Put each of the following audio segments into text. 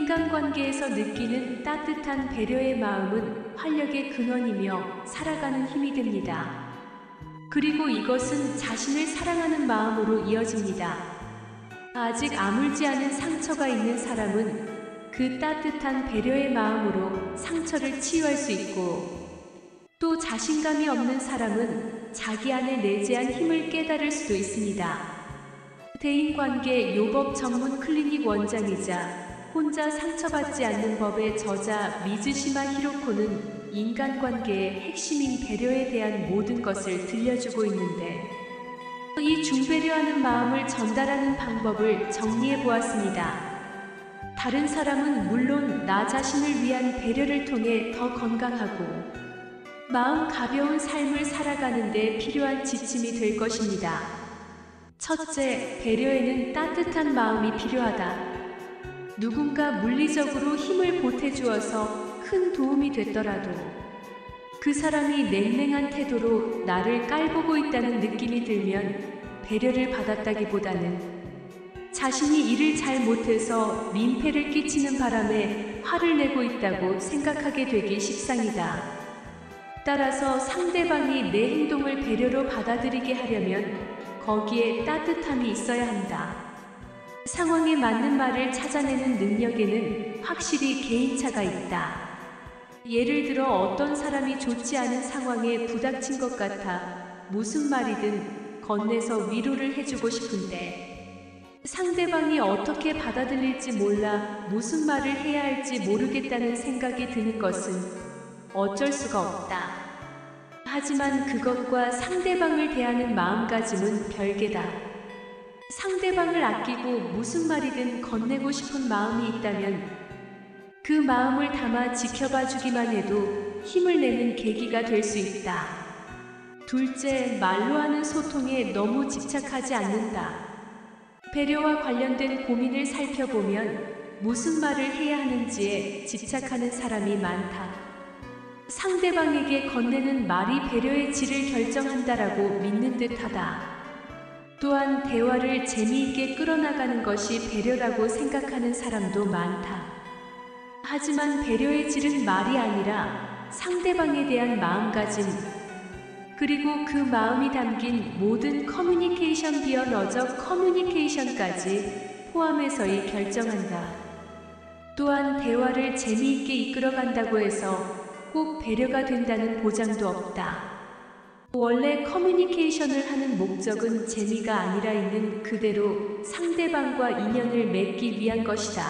인간관계에서 느끼는 따뜻한 배려의 마음은 활력의 근원이며 살아가는 힘이 됩니다. 그리고 이것은 자신을 사랑하는 마음으로 이어집니다. 아직 아물지 않은 상처가 있는 사람은 그 따뜻한 배려의 마음으로 상처를 치유할 수 있고, 또 자신감이 없는 사람은 자기 안에 내재한 힘을 깨달을 수도 있습니다. 대인관계 요법 전문 클리닉 원장이자 혼자 상처받지 않는 법의 저자 미즈시마 히로코는 인간관계의 핵심인 배려에 대한 모든 것을 들려주고 있는데, 이 중배려하는 마음을 전달하는 방법을 정리해 보았습니다. 다른 사람은 물론 나 자신을 위한 배려를 통해 더 건강하고 마음 가벼운 삶을 살아가는 데 필요한 지침이 될 것입니다. 첫째, 배려에는 따뜻한 마음이 필요하다. 누군가 물리적으로 힘을 보태주어서 큰 도움이 됐더라도 그 사람이 냉랭한 태도로 나를 깔보고 있다는 느낌이 들면 배려를 받았다기보다는 자신이 일을 잘 못해서 민폐를 끼치는 바람에 화를 내고 있다고 생각하게 되기 십상이다. 따라서 상대방이 내 행동을 배려로 받아들이게 하려면 거기에 따뜻함이 있어야 한다. 상황에 맞는 말을 찾아내는 능력에는 확실히 개인차가 있다. 예를 들어 어떤 사람이 좋지 않은 상황에 부닥친 것 같아 무슨 말이든 건네서 위로를 해주고 싶은데 상대방이 어떻게 받아들일지 몰라 무슨 말을 해야 할지 모르겠다는 생각이 드는 것은 어쩔 수가 없다. 하지만 그것과 상대방을 대하는 마음가짐은 별개다. 상대방을 아끼고 무슨 말이든 건네고 싶은 마음이 있다면 그 마음을 담아 지켜봐 주기만 해도 힘을 내는 계기가 될 수 있다. 둘째, 말로 하는 소통에 너무 집착하지 않는다. 배려와 관련된 고민을 살펴보면 무슨 말을 해야 하는지에 집착하는 사람이 많다. 상대방에게 건네는 말이 배려의 질을 결정한다라고 믿는 듯하다. 또한 대화를 재미있게 끌어나가는 것이 배려라고 생각하는 사람도 많다. 하지만 배려의 질은 말이 아니라 상대방에 대한 마음가짐, 그리고 그 마음이 담긴 모든 커뮤니케이션 비언어적 커뮤니케이션까지 포함해서이 결정한다. 또한 대화를 재미있게 이끌어간다고 해서 꼭 배려가 된다는 보장도 없다. 원래 커뮤니케이션을 하는 목적은 재미가 아니라 있는 그대로 상대방과 인연을 맺기 위한 것이다.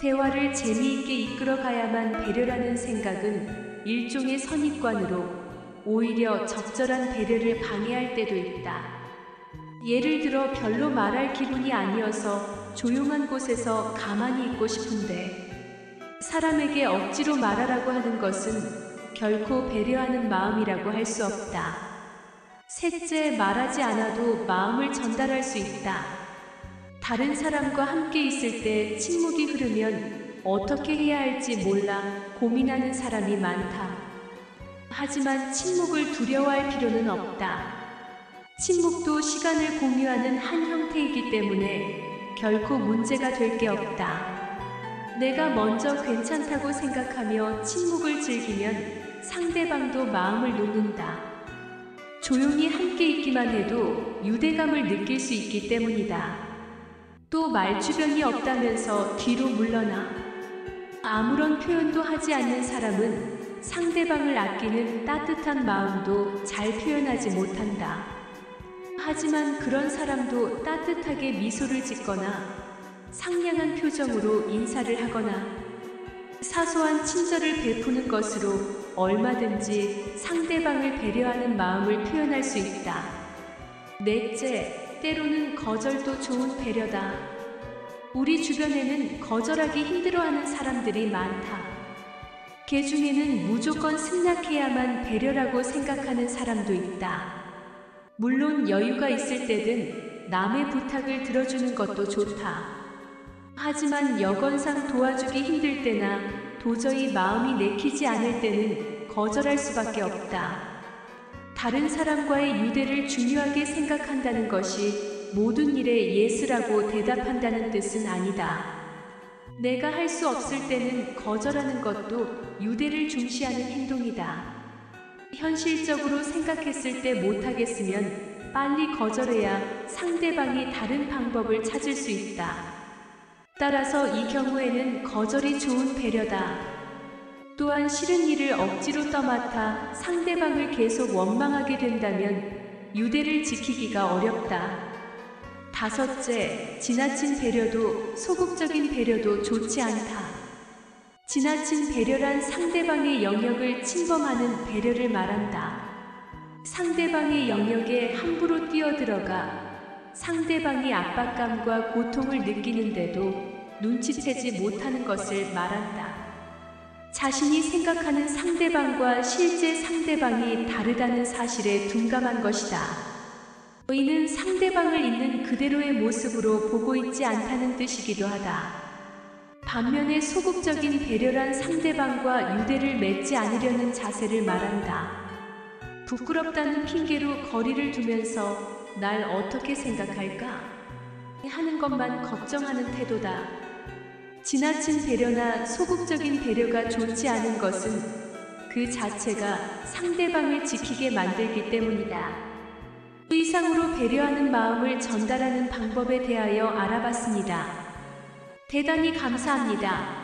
대화를 재미있게 이끌어가야만 배려라는 생각은 일종의 선입관으로 오히려 적절한 배려를 방해할 때도 있다. 예를 들어 별로 말할 기분이 아니어서 조용한 곳에서 가만히 있고 싶은데 사람에게 억지로 말하라고 하는 것은 결코 배려하는 마음이라고 할 수 없다. 셋째, 말하지 않아도 마음을 전달할 수 있다. 다른 사람과 함께 있을 때 침묵이 흐르면 어떻게 해야 할지 몰라 고민하는 사람이 많다. 하지만 침묵을 두려워할 필요는 없다. 침묵도 시간을 공유하는 한 형태이기 때문에 결코 문제가 될 게 없다. 내가 먼저 괜찮다고 생각하며 침묵을 즐기면 상대방도 마음을 놓는다. 조용히 함께 있기만 해도 유대감을 느낄 수 있기 때문이다. 또 말주변이 없다면서 뒤로 물러나 아무런 표현도 하지 않는 사람은 상대방을 아끼는 따뜻한 마음도 잘 표현하지 못한다. 하지만 그런 사람도 따뜻하게 미소를 짓거나 상냥한 표정으로 인사를 하거나 사소한 친절을 베푸는 것으로 얼마든지 상대방을 배려하는 마음을 표현할 수 있다. 넷째, 때로는 거절도 좋은 배려다. 우리 주변에는 거절하기 힘들어하는 사람들이 많다. 개 중에는 무조건 승낙해야만 배려라고 생각하는 사람도 있다. 물론 여유가 있을 때든 남의 부탁을 들어주는 것도 좋다. 하지만 여건상 도와주기 힘들 때나 도저히 마음이 내키지 않을 때는 거절할 수밖에 없다. 다른 사람과의 유대를 중요하게 생각한다는 것이 모든 일에 예스라고 대답한다는 뜻은 아니다. 내가 할 수 없을 때는 거절하는 것도 유대를 중시하는 행동이다. 현실적으로 생각했을 때 못하겠으면 빨리 거절해야 상대방이 다른 방법을 찾을 수 있다. 따라서 이 경우에는 거절이 좋은 배려다. 또한 싫은 일을 억지로 떠맡아 상대방을 계속 원망하게 된다면 유대를 지키기가 어렵다. 다섯째, 지나친 배려도 소극적인 배려도 좋지 않다. 지나친 배려란 상대방의 영역을 침범하는 배려를 말한다. 상대방의 영역에 함부로 뛰어들어가 상대방이 압박감과 고통을 느끼는데도 눈치채지 못하는 것을 말한다. 자신이 생각하는 상대방과 실제 상대방이 다르다는 사실에 둔감한 것이다. 이는 상대방을 있는 그대로의 모습으로 보고 있지 않다는 뜻이기도 하다. 반면에 소극적인 배려란 상대방과 유대를 맺지 않으려는 자세를 말한다. 부끄럽다는 핑계로 거리를 두면서 날 어떻게 생각할까 하는 것만 걱정하는 태도다. 지나친 배려나 소극적인 배려가 좋지 않은 것은 그 자체가 상대방을 지키게 만들기 때문이다. 그 이상으로 배려하는 마음을 전달하는 방법에 대하여 알아봤습니다. 대단히 감사합니다.